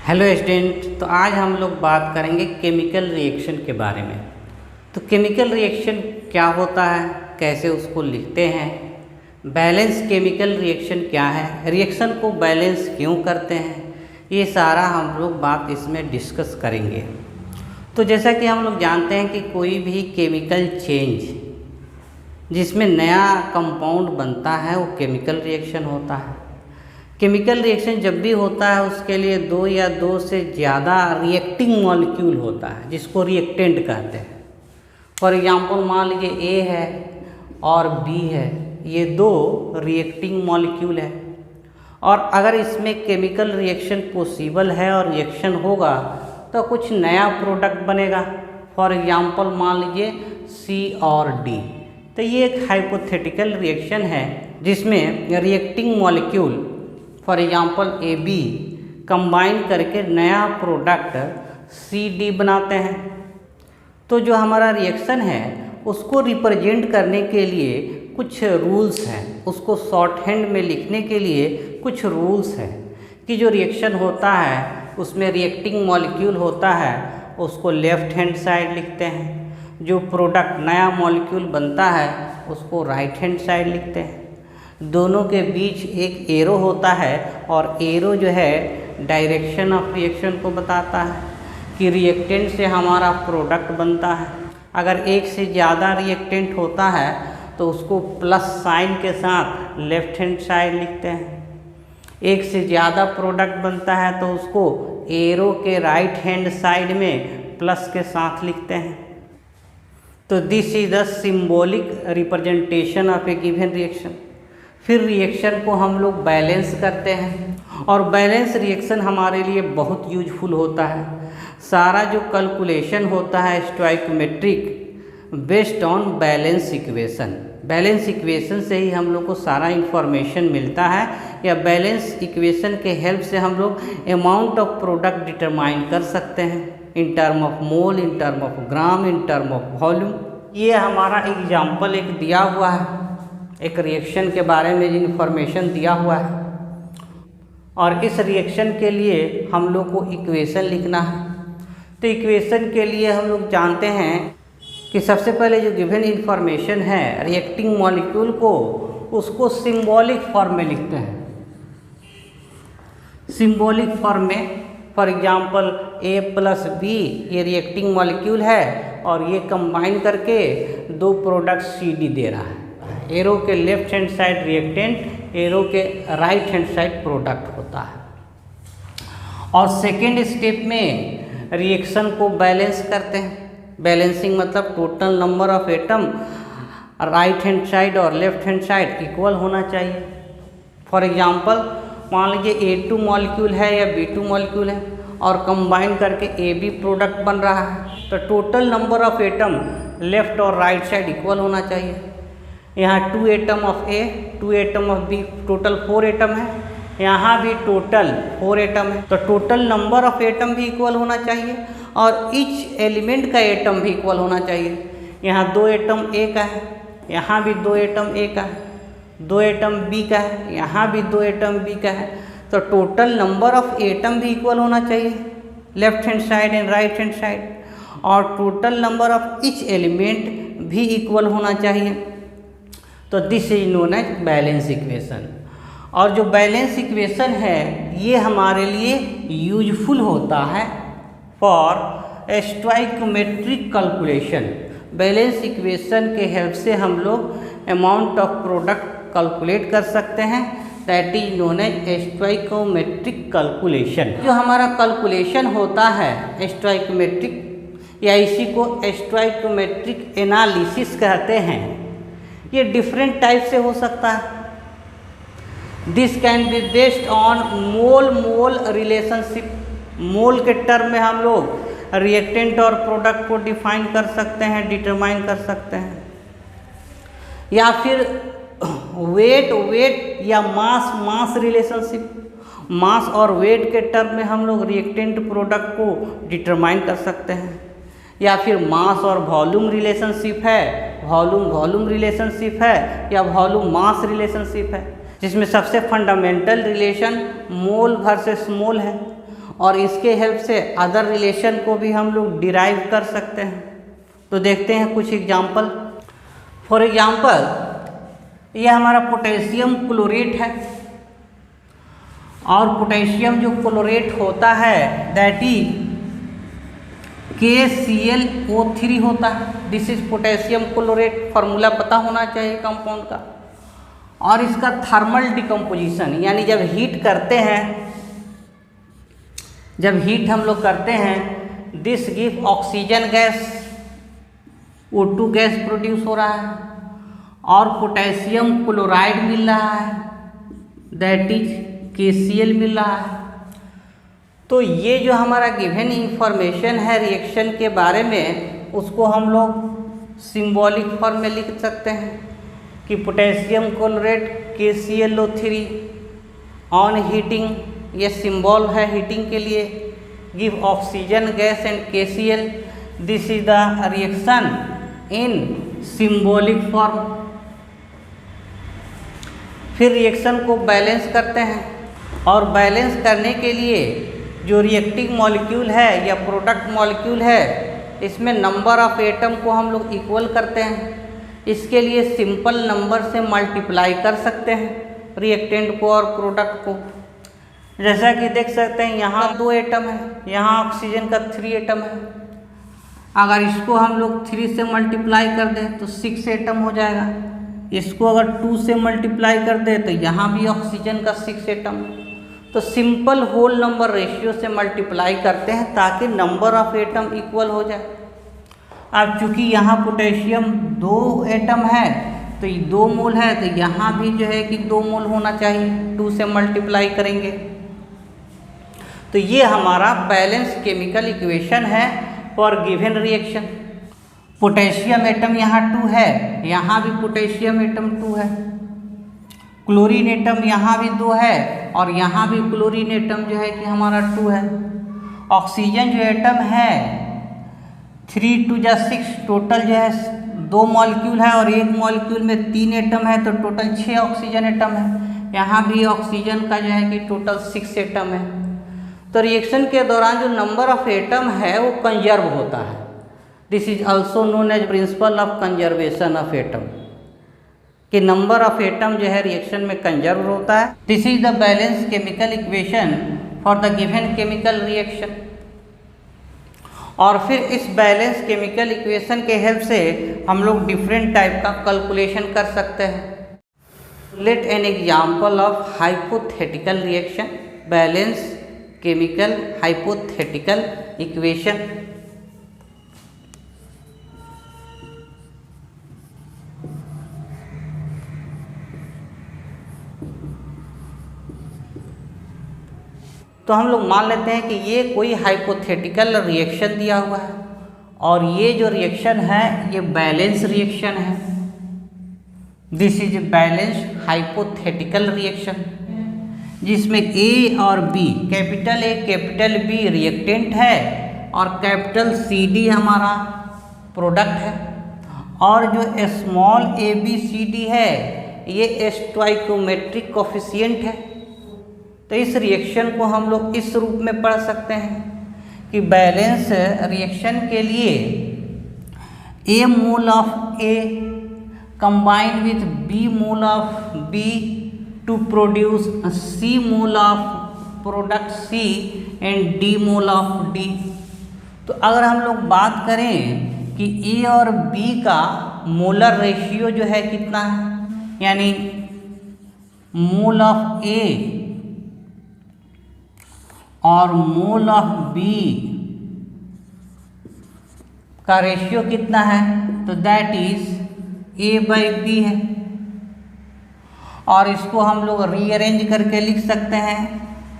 Hello student, तो आज हम लोग बात करेंगे केमिकल रिएक्शन के बारे में। तो केमिकल रिएक्शन क्या होता है, कैसे उसको लिखते हैं, बैलेंस केमिकल रिएक्शन क्या है, रिएक्शन को बैलेंस क्यों करते हैं, ये सारा हम लोग बात इसमें डिस्कस करेंगे। तो जैसा कि हम लोग जानते हैं कि कोई भी केमिकल चेंज जिसमें नया कंपाउंड बनता है वो केमिकल रिएक्शन होता है। केमिकल रिएक्शन जब भी होता है उसके लिए दो या दो से ज़्यादा रिएक्टिंग मॉलिक्यूल होता है जिसको रिएक्टेंट कहते हैं। फॉर एग्जांपल मान लीजिए ए है और बी है, ये दो रिएक्टिंग मॉलिक्यूल है और अगर इसमें केमिकल रिएक्शन पॉसिबल है और रिएक्शन होगा तो कुछ नया प्रोडक्ट बनेगा। फॉर एग्जांपल मान लीजिए सी और डी। तो ये एक हाइपोथेटिकल रिएक्शन है जिसमें reacting molecule for example A B combine करके नया प्रोडक्ट सी डी बनाते हैं। तो जो हमारा रिएक्शन है उसको रिप्रेजेंट करने के लिए कुछ रूल्स हैं, उसको शॉर्ट हैंड में लिखने के लिए कुछ रूल्स हैं कि जो रिएक्शन होता है उसमें रिएक्टिंग मॉलिक्यूल होता है उसको लेफ़्ट हैंड साइड लिखते हैं, जो प्रोडक्ट नया मॉलिक्यूल बनता है उसको राइट हैंड साइड लिखते हैं। दोनों के बीच एक एरो होता है और एरो जो है डायरेक्शन ऑफ रिएक्शन को बताता है कि रिएक्टेंट से हमारा प्रोडक्ट बनता है। अगर एक से ज़्यादा रिएक्टेंट होता है तो उसको प्लस साइन के साथ लेफ़्ट हैंड साइड लिखते हैं। एक से ज़्यादा प्रोडक्ट बनता है तो उसको एरो के राइट हैंड साइड में प्लस के साथ लिखते हैं। तो this is the symbolic representation of A given reaction. फिर रिएक्शन को हम लोग बैलेंस करते हैं और बैलेंस रिएक्शन हमारे लिए बहुत यूजफुल होता है। सारा जो कैलकुलेशन होता है stoichiometric based on balance equation, balance equation से ही हम लोग को सारा इन्फॉर्मेशन मिलता है या बैलेंस इक्वेशन के हेल्प से हम लोग अमाउंट ऑफ प्रोडक्ट डिटरमाइन कर सकते हैं in term of mole, in term of gram, in term of volume. ये हमारा एग्जाम्पल एक दिया हुआ है, एक रिएक्शन के बारे में इन्फॉर्मेशन दिया हुआ है और इस रिएक्शन के लिए हम लोग को इक्वेशन लिखना है। तो इक्वेशन के लिए हम लोग जानते हैं कि सबसे पहले जो गिवन इन्फॉर्मेशन है रिएक्टिंग मॉलिक्यूल को उसको सिंबॉलिक फॉर्म में लिखते हैं। सिंबॉलिक फॉर्म में for example A plus B ये रिएक्टिंग मॉलिक्यूल है और ये कंबाइन करके दो प्रोडक्ट सी डी दे रहा है। एरो के left hand side reactant, arrow के राइट हैंड साइड प्रोडक्ट होता है। और सेकेंड स्टेप में रिएक्शन को बैलेंस करते हैं। बैलेंसिंग मतलब total number of atom right hand side और लेफ्ट हैंड साइड इक्वल होना चाहिए। फॉर एग्जांपल मान लीजिए A2 मॉलिक्यूल है या B2 मॉलिक्यूल है और कंबाइन करके AB प्रोडक्ट बन रहा है तो total number of atom left और राइट साइड इक्वल होना चाहिए। यहाँ 2 atom of A, 2 atom of B, total 4 atom है। यहाँ भी टोटल 4 एटम है तो टोटल नंबर ऑफ एटम भी इक्वल होना चाहिए और ईच एलिमेंट का एटम भी इक्वल होना चाहिए। यहाँ 2 एटम A का है, यहाँ भी 2 एटम A का है, 2 एटम B का है, यहाँ भी 2 एटम B का है। तो टोटल नंबर ऑफ एटम भी इक्वल होना चाहिए left hand side and right hand side और total number of each element भी इक्वल होना चाहिए। तो this is known as balance equation. और जो बैलेंस इक्वेशन है ये हमारे लिए यूजफुल होता है for stoichiometric calculation. Balance equation के हेल्प से हम लोग अमाउंट ऑफ प्रोडक्ट कैलकुलेट कर सकते हैं, that is known as stoichiometric calculation. जो हमारा कैलकुलेशन होता है स्टोइकोमेट्रिक या इसी को स्टोइकोमेट्रिक एनालिसिस कहते हैं, ये डिफरेंट टाइप से हो सकता है। This can be based on mole mole relationship. Mole के टर्म में हम लोग रिएक्टेंट और प्रोडक्ट को डिफाइन कर सकते हैं, डिटरमाइन कर सकते हैं। या फिर वेट वेट या मास मास रिलेशनशिप। मास और वेट के टर्म में हम लोग रिएक्टेंट प्रोडक्ट को डिटरमाइन कर सकते हैं। या फिर मास और वॉल्यूम रिलेशनशिप है, वॉल्यूम वॉल्यूम रिलेशनशिप है या वॉल्यूम मास रिलेशनशिप है, जिसमें सबसे फंडामेंटल रिलेशन मोल वर्सेस मोल है और इसके हेल्प से अदर रिलेशन को भी हम लोग डिराइव कर सकते हैं। तो देखते हैं कुछ एग्जाम्पल। फॉर एग्जाम्पल, यह हमारा पोटेशियम क्लोरेट है और पोटेशियम जो क्लोरेट होता है दैट इज KClO3 होता है। This is potassium chlorate, formula पता होना चाहिए कंपाउंड का। और इसका थर्मल डिकम्पोजिशन यानी जब हीट करते हैं, जब हीट हम लोग करते हैं, this give oxygen gas, O2 gas produce हो रहा है और पोटेशियम क्लोराइड मिल रहा है दैट इज KCl मिल रहा है। तो ये जो हमारा गिवन इंफॉर्मेशन है रिएक्शन के बारे में, उसको हम लोग सिंबॉलिक फॉर्म में लिख सकते हैं कि potassium chlorate KClO3 on heating, ये सिंबल है हीटिंग के लिए, give oxygen gas and KCl, this is the reaction in symbolic form. फिर रिएक्शन को बैलेंस करते हैं और बैलेंस करने के लिए जो रिएक्टिंग मॉलिक्यूल है या प्रोडक्ट मॉलिक्यूल है, इसमें नंबर ऑफ एटम को हम लोग इक्वल करते हैं। इसके लिए सिंपल नंबर से मल्टीप्लाई कर सकते हैं रिएक्टेंट को और प्रोडक्ट को। जैसा कि देख सकते हैं यहाँ 2 एटम है, यहाँ ऑक्सीजन का 3 एटम है। अगर इसको हम लोग 3 से मल्टीप्लाई कर दें तो 6 एटम हो जाएगा। इसको अगर 2 से मल्टीप्लाई कर दें तो यहाँ भी ऑक्सीजन का 6 एटम। तो सिंपल होल नंबर रेशियो से मल्टीप्लाई करते हैं ताकि नंबर ऑफ एटम इक्वल हो जाए। अब चूँकि यहाँ पोटेशियम 2 एटम है तो ये 2 मोल है, तो यहाँ भी जो है कि 2 मोल होना चाहिए, 2 से मल्टीप्लाई करेंगे। तो ये हमारा बैलेंस केमिकल इक्वेशन है for given reaction. Potassium atom यहाँ 2 है, यहाँ भी पोटेशियम एटम 2 है, क्लोरीन एटम यहाँ भी 2 है और यहाँ भी क्लोरीन एटम जो है कि हमारा 2 है। ऑक्सीजन जो एटम है 3 2 6, टोटल जो है 2 मॉलिक्यूल है और एक मॉलिक्यूल में 3 एटम है, तो टोटल 6 ऑक्सीजन एटम है। यहाँ भी ऑक्सीजन का जो है कि टोटल 6 एटम है। तो रिएक्शन के दौरान जो नंबर ऑफ एटम है वो कंजर्व होता है। This is also known as principle of conservation of atom, कि नंबर ऑफ एटम जो है रिएक्शन में कंजर्व होता है। This is the balance chemical equation for the given chemical reaction. और फिर इस बैलेंस केमिकल इक्वेशन के हेल्प से हम लोग डिफरेंट टाइप का कैलकुलेशन कर सकते हैं। Let an example of hypothetical reaction, balance chemical hypothetical equation. तो हम लोग मान लेते हैं कि ये कोई हाइपोथेटिकल रिएक्शन दिया हुआ है और ये जो रिएक्शन है ये बैलेंस रिएक्शन है। This is balance hypothetical reaction, जिसमें ए और B, capital A capital B reactant है और कैपिटल सी डी हमारा प्रोडक्ट है, और जो small A B C D है ये स्टोइकोमेट्रिक कोफिशिएंट है। तो इस रिएक्शन को हम लोग इस रूप में पढ़ सकते हैं कि बैलेंस रिएक्शन के लिए A mole of A combined with B mole of B to produce C mole of product C and D mole of D. तो अगर हम लोग बात करें कि ए और बी का मोलर रेशियो जो है कितना है, यानी मोल ऑफ ए और मोल ऑफ बी का रेशियो कितना है, तो that is A by B है। और इसको हम लोग रीअरेंज करके लिख सकते हैं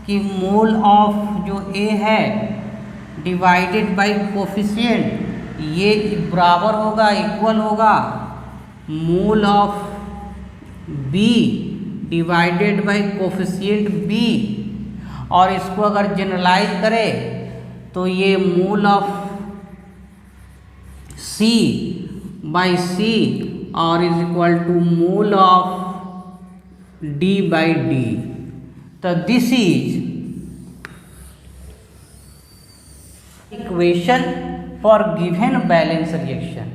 कि मोल ऑफ जो ए है डिवाइडेड बाई कोफिशिएंट, ये बराबर होगा, इक्वल होगा mole of B divided by coefficient B. और इसको अगर जनरलाइज करें तो ये मोल ऑफ सी बाई सी और is equal to mole of D by D. तो this is equation for given balance reaction,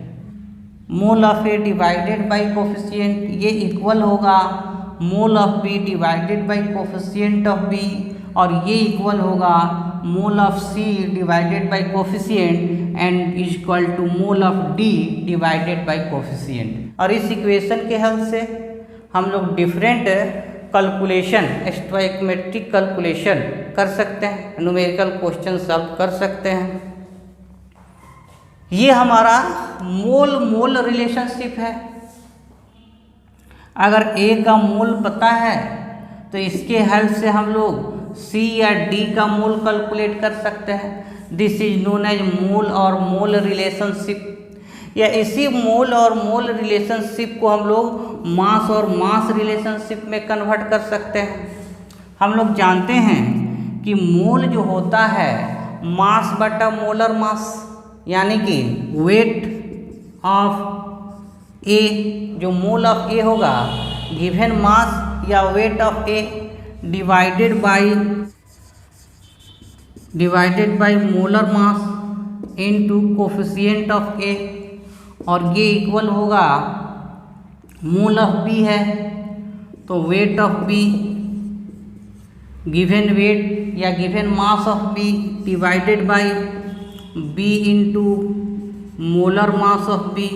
mole of A divided by coefficient, ये equal होगा mole of B divided by coefficient of B, और ये equal होगा mole of C divided by coefficient and is equal to mole of D divided by coefficient. और इस equation के help से हम लोग डिफरेंट कैलकुलेशन, स्टोइकोमेट्रिक कैलकुलेशन कर सकते हैं, न्यूमेरिकल क्वेश्चन सॉल्व कर सकते हैं। ये हमारा मोल मोल रिलेशनशिप है। अगर ए का मोल पता है तो इसके हेल्प से हम लोग सी या डी का मोल कैलकुलेट कर सकते हैं। दिस इज नोन एज मोल और मोल रिलेशनशिप, या इसी मोल और मोल रिलेशनशिप को हम लोग मास और मास रिलेशनशिप में कन्वर्ट कर सकते हैं। हम लोग जानते हैं कि मोल जो होता है मास बटा मोलर मास, यानी कि वेट ऑफ ए, जो मोल ऑफ ए होगा गिवन मास या weight of A divided by molar mass into coefficient of A, और ये इक्वल होगा मोल ऑफ बी है तो weight of B given weight या given mass of B divided by B into molar mass of B.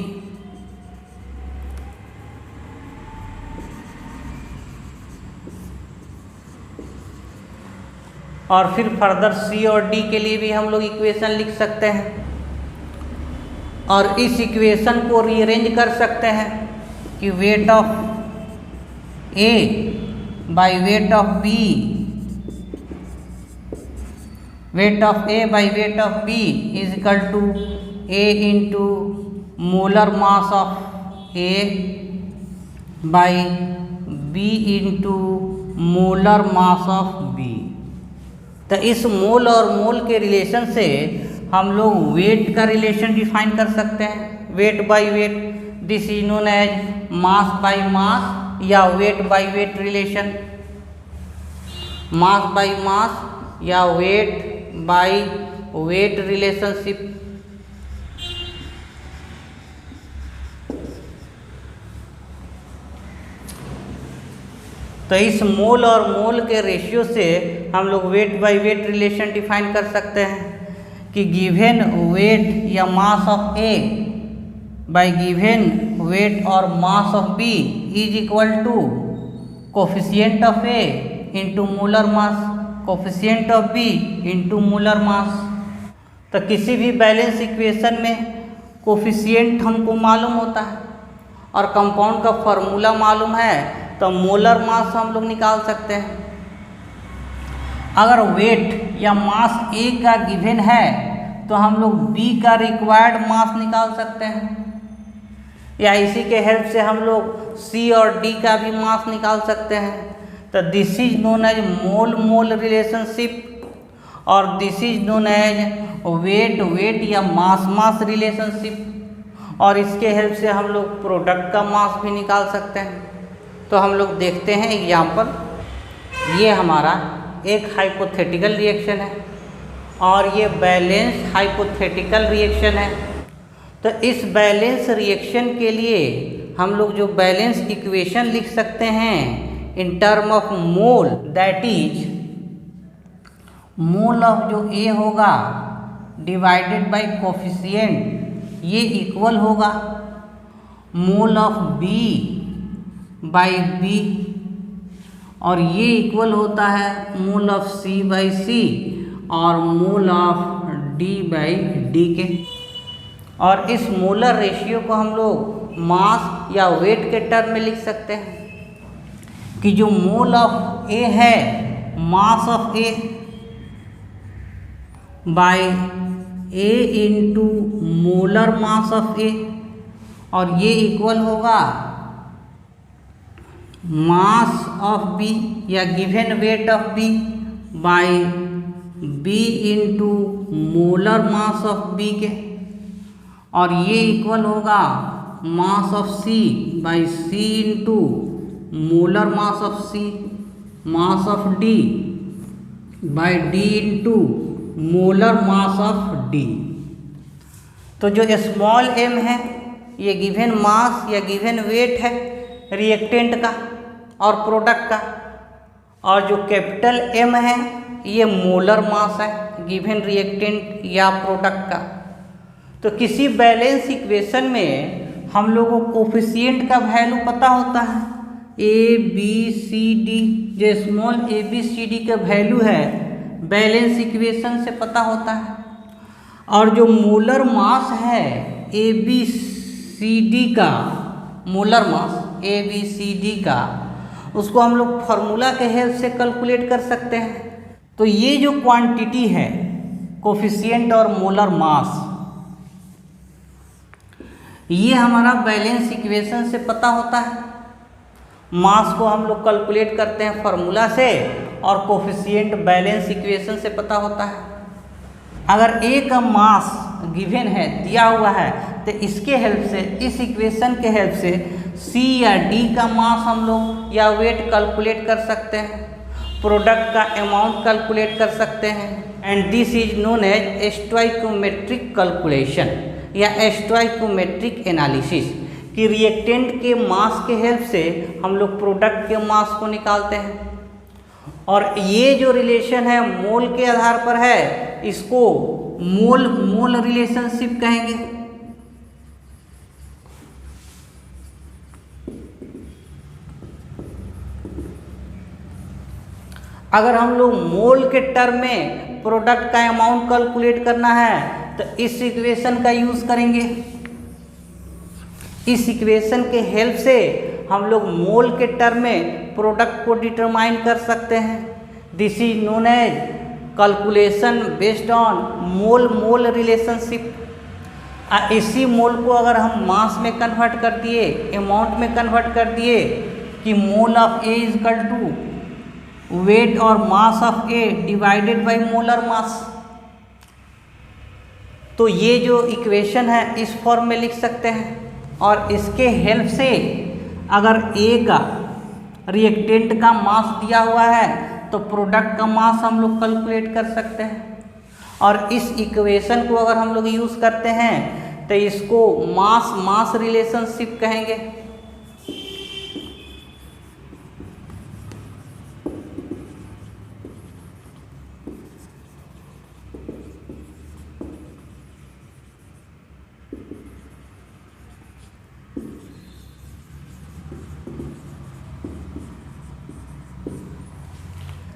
और फिर further सी और D के लिए भी हम लोग इक्वेशन लिख सकते हैं, और इस इक्वेशन को रीअरेंज कर सकते हैं कि weight of A by weight of B, weight of A by weight of B is equal to A into molar mass of A by B into molar mass of B. तो इस मोल और मोल के relation से हम लोग wait का relation define कर सकते हैं, weight by weight, this is known as mass by mass या weight by weight relation, mass by mass या वेट बाय वेट रिलेशनशिप। तो इस मोल और मोल के रेशियो से हम लोग weight by weight relation define कर सकते हैं कि गिवन वेट या mass of A by given weight और mass of B is equal to coefficient of A into molar mass, coefficient of B into molar mass. तो किसी भी balance equation में कोफिशिएंट हमको मालूम होता है और कंपाउंड का फॉर्मूला मालूम है, तो मोलर मास हम लोग निकाल सकते हैं। अगर वेट या मास ए का गिवन है तो हम लोग बी का रिक्वायर्ड मास निकाल सकते हैं, या इसी के हेल्प से हम लोग सी और डी का भी मास निकाल सकते हैं। तो this is known as mole mole relationship, और this is known as weight weight या मास मास रिलेशनशिप, और इसके हेल्प से हम लोग प्रोडक्ट का मास भी निकाल सकते हैं। तो हम लोग देखते हैं एग्जाम्पल। ये हमारा एक हाइपोथेटिकल रिएक्शन है और ये बैलेंस हाइपोथेटिकल रिएक्शन है। तो इस बैलेंस रिएक्शन के लिए हम लोग जो बैलेंस इक्वेशन लिख सकते हैं in term of mole, that is mole of जो ए होगा डिवाइडेड बाय कोफिशिएंट, ये इक्वल होगा mole of B by B, और ये इक्वल होता है मोल ऑफ सी बाई सी और mole of D by D के। और इस मोलर रेशियो को हम लोग मास या वेट के टर्म में लिख सकते हैं कि जो मोल ऑफ ए है mass of A by A into molar mass of A, और ये इक्वल होगा मास ऑफ बी या given weight of B by B into molar mass of B के, और ये इक्वल होगा mass of C by C into molar mass of D by D into molar mass of D. तो जो small m है ये given mass या given wait है रिएक्टेंट का और प्रोडक्ट का, और जो कैपिटल M है ये मोलर मास है गिवन रिएक्टेंट या प्रोडक्ट का। तो किसी बैलेंस इक्वेशन में हम लोगों को कोफिशिएंट का वैल्यू पता होता है, ए बी सी डी, जो small A B C D का वैल्यू है बैलेंस इक्वेशन से पता होता है। और जो मोलर मास है ए बी सी डी का, molar mass A B C D का, उसको हम लोग फार्मूला के हेल्प से कैलकुलेट कर सकते हैं। तो ये जो क्वांटिटी है कोफिशिएंट और मोलर मास, ये हमारा बैलेंस इक्वेशन से पता होता है। मास को हम लोग कैलकुलेट करते हैं फार्मूला से और कोफिशिएंट बैलेंस इक्वेशन से पता होता है। अगर ए का मास गिवन है, दिया हुआ है, तो इसके हेल्प से, इस इक्वेशन के हेल्प से सी या डी का मास हम लोग या वेट कैलकुलेट कर सकते हैं, प्रोडक्ट का अमाउंट कैलकुलेट कर सकते हैं। And this is known as stoichiometric calculation या स्टोइकोमेट्रिक एनालिसिस, कि रिएक्टेंट के मास के हेल्प से हम लोग प्रोडक्ट के मास को निकालते हैं। और ये जो रिलेशन है मोल के आधार पर है, इसको मोल रिलेशनशिप कहेंगे। अगर हम लोग मोल के टर्म में प्रोडक्ट का अमाउंट कैलकुलेट करना है तो इस इक्वेशन का यूज करेंगे। इस इक्वेशन के हेल्प से हम लोग मोल के टर्म में प्रोडक्ट को डिटरमाइन कर सकते हैं। This is known as calculation based on mole relationship. इसी मोल को अगर हम मास में कन्वर्ट कर दिए, अमाउंट में कन्वर्ट कर दिए कि mole of A is equal to weight और mass of A divided by molar mass, तो ये जो इक्वेशन है इस फॉर्म में लिख सकते हैं। और इसके हेल्प से अगर ए का रिएक्टेंट का मास दिया हुआ है तो प्रोडक्ट का मास हम लोग कैलकुलेट कर सकते हैं। और इस इक्वेशन को अगर हम लोग यूज़ करते हैं तो इसको मास रिलेशनशिप कहेंगे।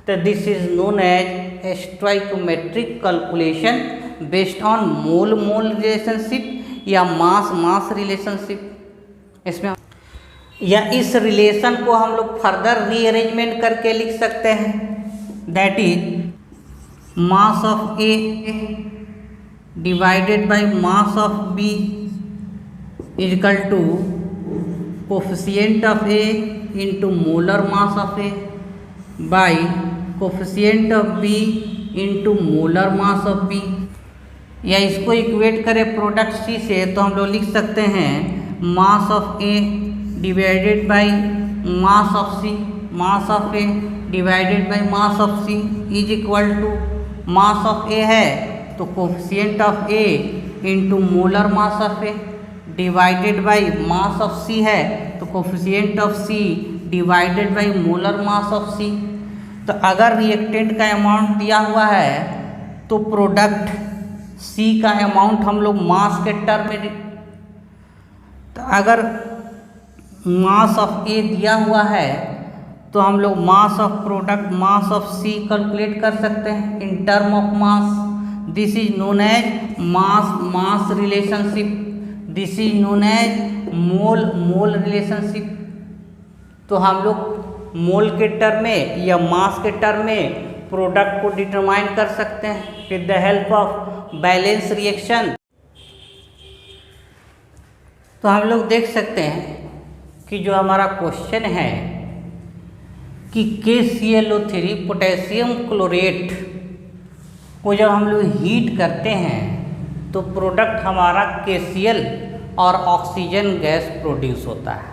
तो this is known as stoichiometric calculation based on mole relationship या मास रिलेशनशिप। इसमें या इस रिलेशन को हम लोग फर्दर रीअरेंजमेंट करके लिख सकते हैं, that is mass of A divided by mass of B is equal to coefficient of A into molar mass of A by coefficient of B into molar mass of B. या इसको equate करें product सी से तो हम लोग लिख सकते हैं mass of A divided by mass of C, mass of A divided by mass of C is equal to mass of A है तो coefficient of A into molar mass of A divided by mass of C है तो coefficient of C divided by molar mass of C. तो अगर reactant का amount दिया हुआ है तो प्रोडक्ट सी का अमाउंट हम लोग मास के टर्म में, तो अगर मास ऑफ ए दिया हुआ है तो हम लोग mass of product mass of C calculate कर सकते हैं in term of mass. This is known as mass relationship, this is known as mole relationship. तो हम लोग मोल के टर्म में या मास के टर्म में प्रोडक्ट को डिटरमाइन कर सकते हैं with the help of balance reaction. तो हम लोग देख सकते हैं कि जो हमारा क्वेश्चन है कि KClO3 पोटेशियम क्लोरेट को जब हम लोग हीट करते हैं तो प्रोडक्ट हमारा KCl और ऑक्सीजन गैस प्रोड्यूस होता है।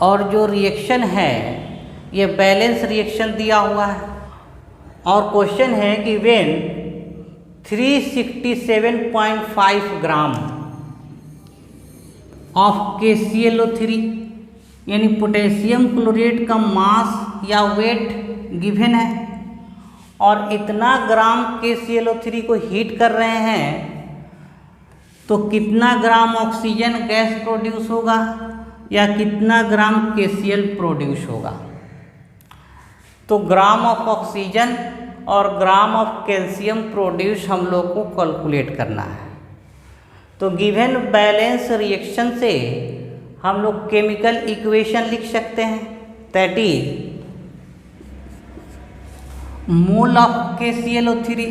और जो रिएक्शन है ये बैलेंस रिएक्शन दिया हुआ है। और क्वेश्चन है कि व्हेन 367.5 ग्राम ऑफ KClO3 यानी पोटेशियम क्लोरेट का मास या वेट गिवन है, और इतना ग्राम KClO3 को हीट कर रहे हैं तो कितना ग्राम ऑक्सीजन गैस प्रोड्यूस होगा या कितना ग्राम KCl प्रोड्यूस होगा। तो ग्राम ऑफ ऑक्सीजन और ग्राम ऑफ कैल्शियम प्रोड्यूस हम लोग को कैलकुलेट करना है। तो गिवन बैलेंस रिएक्शन से हम लोग केमिकल इक्वेशन लिख सकते हैं, that is mole of KClO3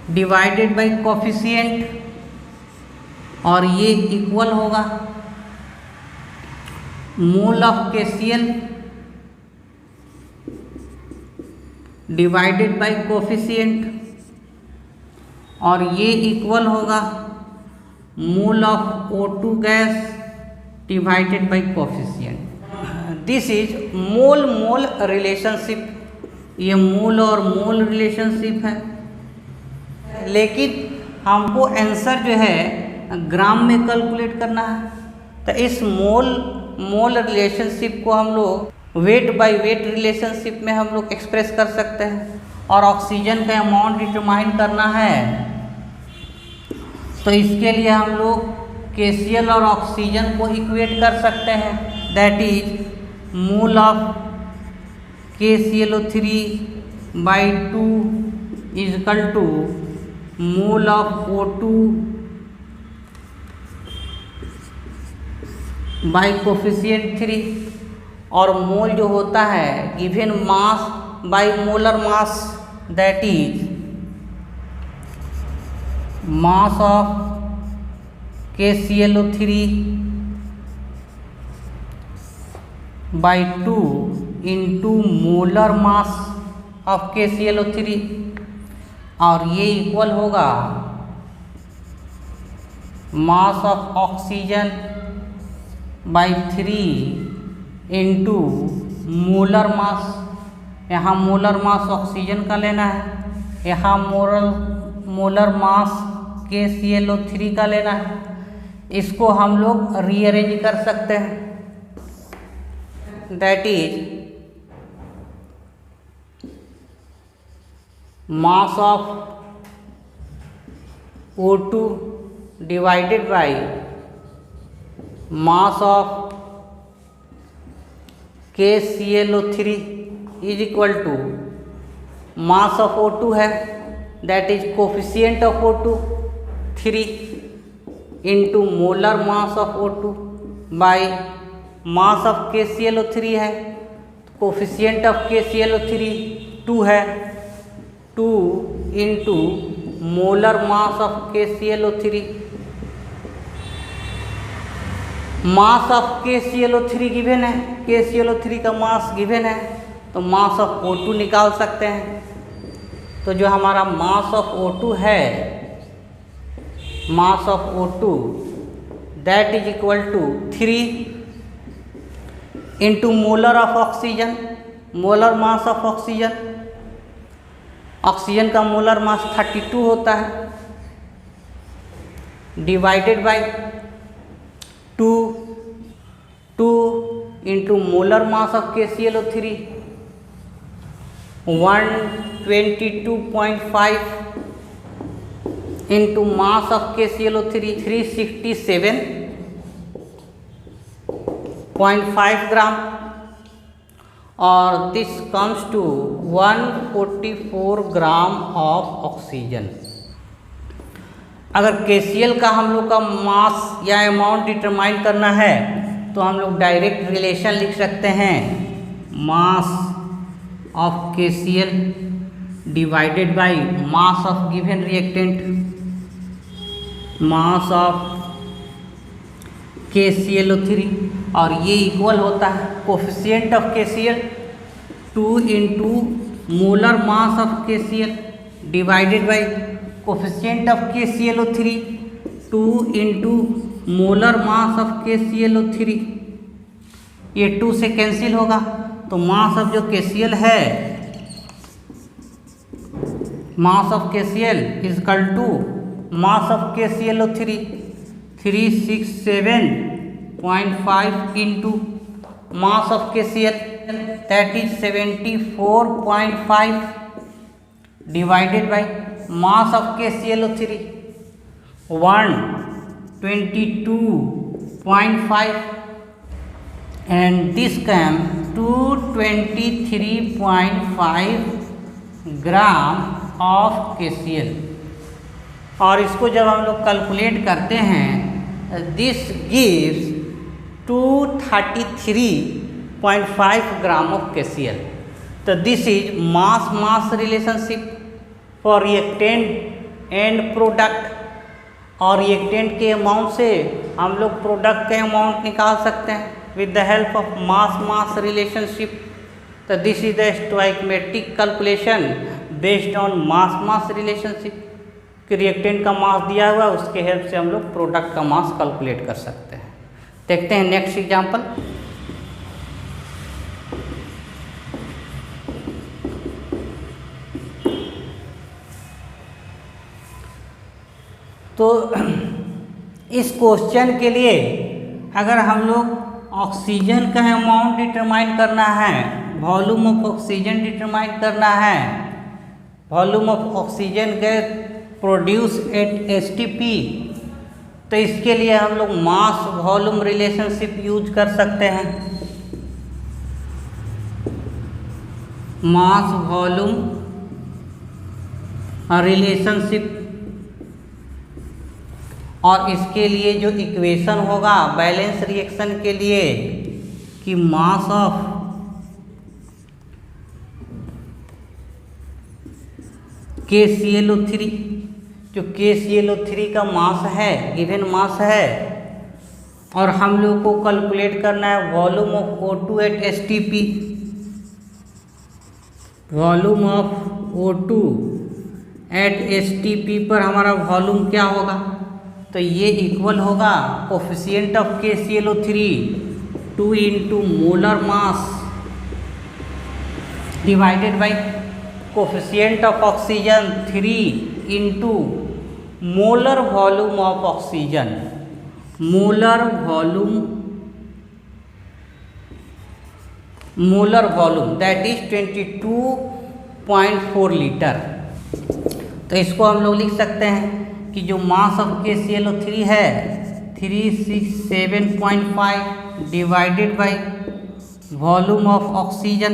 divided by coefficient, और ये इक्वल होगा mole of KCl divided by coefficient, और ये इक्वल होगा mole of O2 gas divided by coefficient. This is mole mole relationship, ये मोल और मोल रिलेशनशिप है, लेकिन हमको आंसर जो है ग्राम में कैलकुलेट करना है। तो इस मोल मोल रिलेशनशिप को हम लोग वेट बाय वेट रिलेशनशिप में हम लोग एक्सप्रेस कर सकते हैं, और ऑक्सीजन का अमाउंट डिटरमाइन करना है तो इसके लिए हम लोग KCl और ऑक्सीजन को इक्वेट कर सकते हैं, that is mole of KClO3 by 2 is equal to mole of O2 by coefficient 3, और मोल जो होता है given mass by molar mass, that is mass of KClO3 by 2 into molar mass of KClO3, और ये equal होगा mass of oxygen by 3 into molar mass. यहाँ molar मास oxygen का लेना है, यहाँ मोलर मास KClO3 का लेना है। इसको हम लोग रीअरेंज कर सकते हैं, that is mass of O2 divided by mass of KClO3 is equal to mass of O2 है, that is coefficient of O2 3 into molar mass of O2 by mass of KClO3 है, coefficient of KClO3 2 है, 2 into molar mass of KClO3। Mass of KClO3 given है, KClO3 का mass given है, तो मास of O2 निकाल सकते हैं। तो जो हमारा मास ऑफ O2 है, mass of O2 that is equal to 3 into molar of oxygen, molar mass of oxygen, oxygen का मोलर मास 32 होता है, divided by 2 into molar mass of KClO3 122.5 into mass of KClO3 367.5 gram, और this comes to 144 gram of oxygen. अगर KCl का हम लोग का मास या अमाउंट डिटरमाइन करना है तो हम लोग डायरेक्ट रिलेशन लिख सकते हैं, mass of KCl divided by mass of given reactant, mass of KClO3, और ये इक्वल होता है coefficient of KCl 2 into molar mass of KCl divided by coefficient of KClO3 2 into molar mass of KClO3। ये 2 से cancel होगा, तो mass of जो KCl है mass of KCl is equal to mass of KClO3 367.5 into mass of KCl that is 74.5 divided by mass of KClO3 122.5 and this came to 23.5 gram of KCl। और इसको जब हम लोग calculate करते हैं this gives 233.5 gram of KCl। तो this is mass mass relationship for reactant and product. और reactant के अमाउंट से हम लोग प्रोडक्ट के अमाउंट निकाल सकते हैं with the help of mass mass relationship. तो this is the stoichiometric calculation based on mass mass relationship कि रिएक्टेंट का मास दिया हुआ है उसके हेल्प से हम लोग प्रोडक्ट का मास कैलकुलेट कर सकते हैं। देखते हैं नेक्स्ट एग्जांपल। तो इस क्वेश्चन के लिए अगर हम लोग ऑक्सीजन का अमाउंट डिटरमाइन करना है, वॉल्यूम ऑफ ऑक्सीजन डिटरमाइन करना है, volume of oxygen gas produce at STP, तो इसके लिए हम लोग मास वॉल्यूम रिलेशनशिप यूज कर सकते हैं। Mass volume relationship. और इसके लिए जो इक्वेशन होगा बैलेंस रिएक्शन के लिए कि मास ऑफ KClO3, जो KClO3 का मास है गिवन मास है, और हम लोग को कैलकुलेट करना है volume of O2 at STP। Volume of O2 at STP पर हमारा वॉल्यूम क्या होगा, तो ये इक्वल होगा coefficient of KClO3 2 into molar mass divided by coefficient of oxygen 3 into molar volume of oxygen. Molar volume that is 22.4 litre. तो इसको हम लोग लिख सकते हैं कि जो मास ऑफ KClO3 है 367.5 divided by volume of oxygen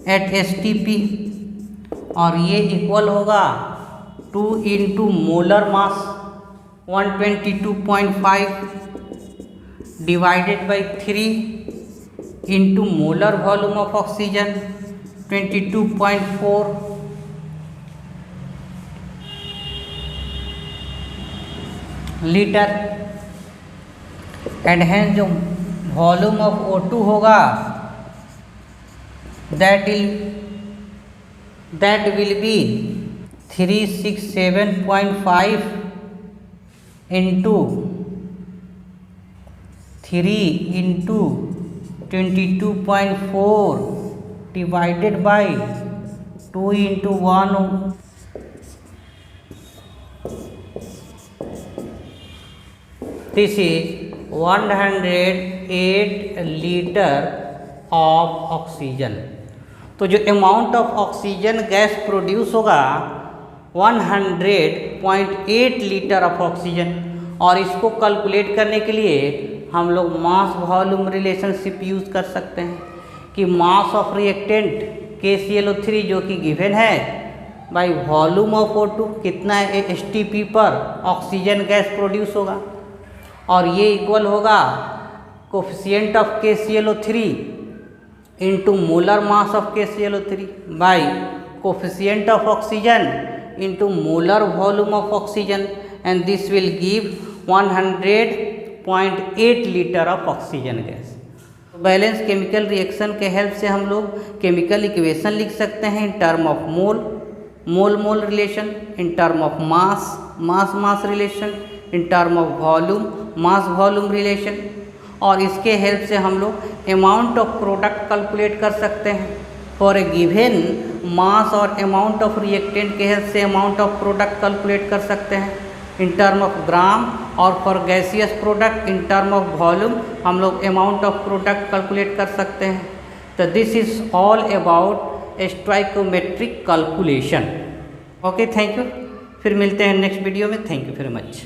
at STP, और ये इक्वल होगा 2 into molar mass 122.5 divided by 3 into molar volume of oxygen 22.4 litre. And hence जो वॉल्यूम ऑफ O2 होगा that will be 367.5 into 3 into 22.4 divided by 2 into 1। This is 108 litre of oxygen. तो जो amount of oxygen gas produce होगा 100.8 litre of oxygen. और इसको calculate करने के लिए हम लोग मास वॉल्यूम रिलेशनशिप यूज़ कर सकते हैं कि मास ऑफ रिएक्टेंट KClO3 जो कि गिवन है बाई वॉल्यूम ऑफ O2 कितना STP पर ऑक्सीजन गैस प्रोड्यूस होगा, और ये इक्वल होगा coefficient of KClO3 into molar mass of KClO3 by coefficient of oxygen into molar volume of oxygen, and this will give 100.8 litre of oxygen gas. Balance chemical reaction के help से हम लोग chemical equation लिख सकते हैं in term of mole relation, in term of mass relation, in term of volume mass volume relation, और इसके help से हम लोग अमाउंट ऑफ प्रोडक्ट कैलकुलेट कर सकते हैं फॉर ए गिवन मास और अमाउंट ऑफ रिएक्टेंट के हेल्प से अमाउंट ऑफ प्रोडक्ट कैलकुलेट कर सकते हैं इन टर्म ऑफ ग्राम, और for gaseous product in term of volume हम लोग अमाउंट ऑफ प्रोडक्ट कैलकुलेट कर सकते हैं। तो this is all about stoichiometric calculation. Okay, thank you. फिर मिलते हैं नेक्स्ट वीडियो में। Thank you very much.